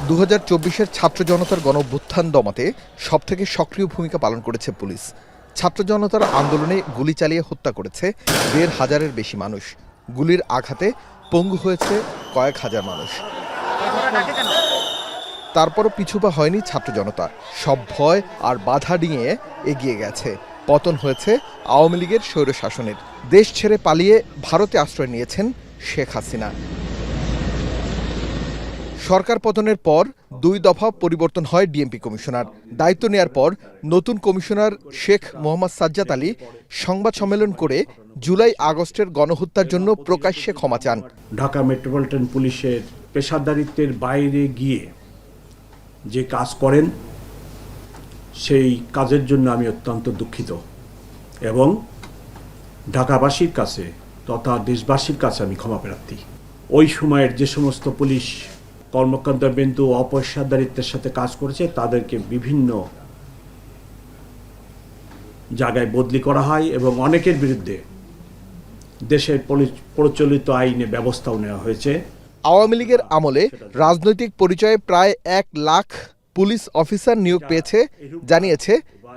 2024-এর ছাত্র জনতার গণঅভ্যুত্থান দমাতে সবথেকে সক্রিয় ভূমিকা পালন করেছে পুলিশ। ছাত্র জনতার আন্দোলনে গুলি চালিয়ে হত্যা করেছে 1,500-এর বেশি মানুষ। গুলির আঘাতে পঙ্গু হয়েছে কয়েক হাজার মানুষ। তারপরও পিছুপা হয়নি ছাত্র জনতা, সব ভয় আর বাধা ডিঙিয়ে এগিয়ে গেছে। পতন হয়েছে আওয়ামী লীগের স্বৈরশাসনের। দেশ ছেড়ে পালিয়ে ভারতে আশ্রয় নিয়েছেন শেখ হাসিনা। সরকার পতনের পর 2 দফা পরিবর্তন হয় ডিএমপি কমিশনার। দায়িত্ব নেয়ার পর নতুন কমিশনার শেখ মোহাম্মদ সাজ্জাদ আলী সংবাদ সম্মেলন করে জুলাই আগস্টের গণহত্যার জন্য প্রকাশ্যে ক্ষমা চান। ঢাকা মেট্রোপলিটন পুলিশের পেশাদারিত্বের বাইরে গিয়ে যে কাজ করেন সেই কাজের জন্য আমি অত্যন্ত দুঃখিত এবং ঢাকাবাসীর কাছে তথা দেশবাসীর কাছে আমি ক্ষমা প্রার্থী। ওই সময়ের যে সমস্ত পুলিশ কর্মকর্তাবৃন্দ অপেশাদারিত্বের সাথে কাজ করেছে তাদেরকে বিভিন্ন জায়গায় বদলি করা হয় এবং অনেকের বিরুদ্ধে দেশের প্রচলিত আইনে ব্যবস্থাও নেওয়া হয়েছে। আওয়ামী লীগের আমলে রাজনৈতিক পরিচয়ে প্রায় 1 লাখ পুলিশ অফিসার নিয়োগ পেয়েছে জানিয়েছে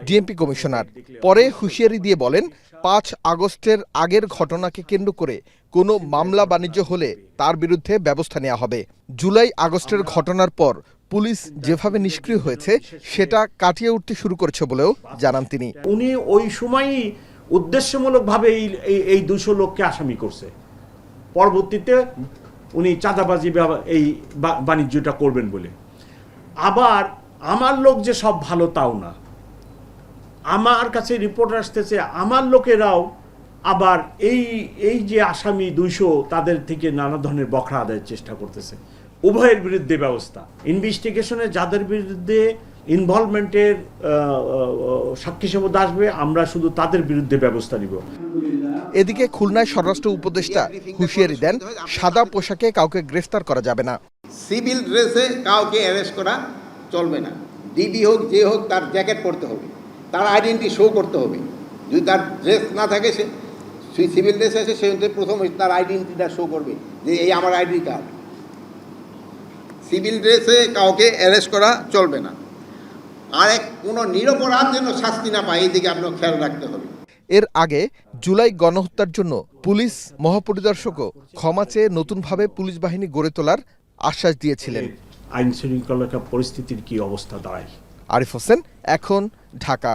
ডিএমপি কমিশনার। পরে হুঁশিয়ারি দিয়ে বলেন, 5 আগস্টের আগের ঘটনাকে কেন্দ্র করে কোনো মামলা বাণিজ্য হলে তার বিরুদ্ধে ব্যবস্থা নেওয়া হবে। জুলাই আগস্টের ঘটনার পর পুলিশ যেভাবে নিষ্ক্রিয় হয়েছে সেটা কাটিয়ে উঠতে শুরু করেছে বলেও জানান তিনি। উনি ওই সময়ই উদ্দেশ্যমূলকভাবে এই 200 লোককে আসামি করছে। পরবর্তীতে উনি চাঁদাবাজি এই বাণিজ্যটা করবেন বলে। আবার আমার লোক যে সব ভালো তাও না, আমার কাছে রিপোর্ট আসতেছে আমার লোকেরাও আবার এই যে আসামি 200 তাদের থেকে নানা ধরনের বখরা আদায়ের চেষ্টা করতেছে। উভয়ের বিরুদ্ধে ব্যবস্থা, ইনভেস্টিগেশনে যাদের বিরুদ্ধে ইনভলভমেন্টের সাক্ষী হিসেবে আসবে আমরা শুধু তাদের বিরুদ্ধে ব্যবস্থা নিব। এদিকে খুলনায় স্বরাষ্ট্র উপদেষ্টা হুঁশিয়ারি দেন, সাদা পোশাকে কাউকে গ্রেফতার করা যাবে না। সিভিল ড্রেসে কাউকে অ্যারেস্ট করা চলবে না। ডিবি হোক যে হোক তার জ্যাকেট পরতে হবে, তার আইডেন্টি শো করতে হবে। যদি তার ড্রেস না থাকে সে সিভিল ড্রেসে এসে সে প্রথম তার আইডেন্টিটা শো করবে যে এই আমার আইডি কার্ড। সিভিল ড্রেসে কাউকে অ্যারেস্ট করা চলবে না। আর কোনো নিরপরাধ যেন শাস্তি না পায় এই দিকে আপনার খেয়াল রাখতে হবে। এর আগে জুলাই গণহত্যার জন্য পুলিশ মহাপরিদর্শকও ক্ষমা চেয়ে নতুনভাবে পুলিশ বাহিনী গড়ে তোলার আশ্বাস দিয়েছিলেন। আইন শৃঙ্খলা পরিস্থিতির কি অবস্থা দাঁড়ায়। আরিফ হোসেন, এখন, ঢাকা।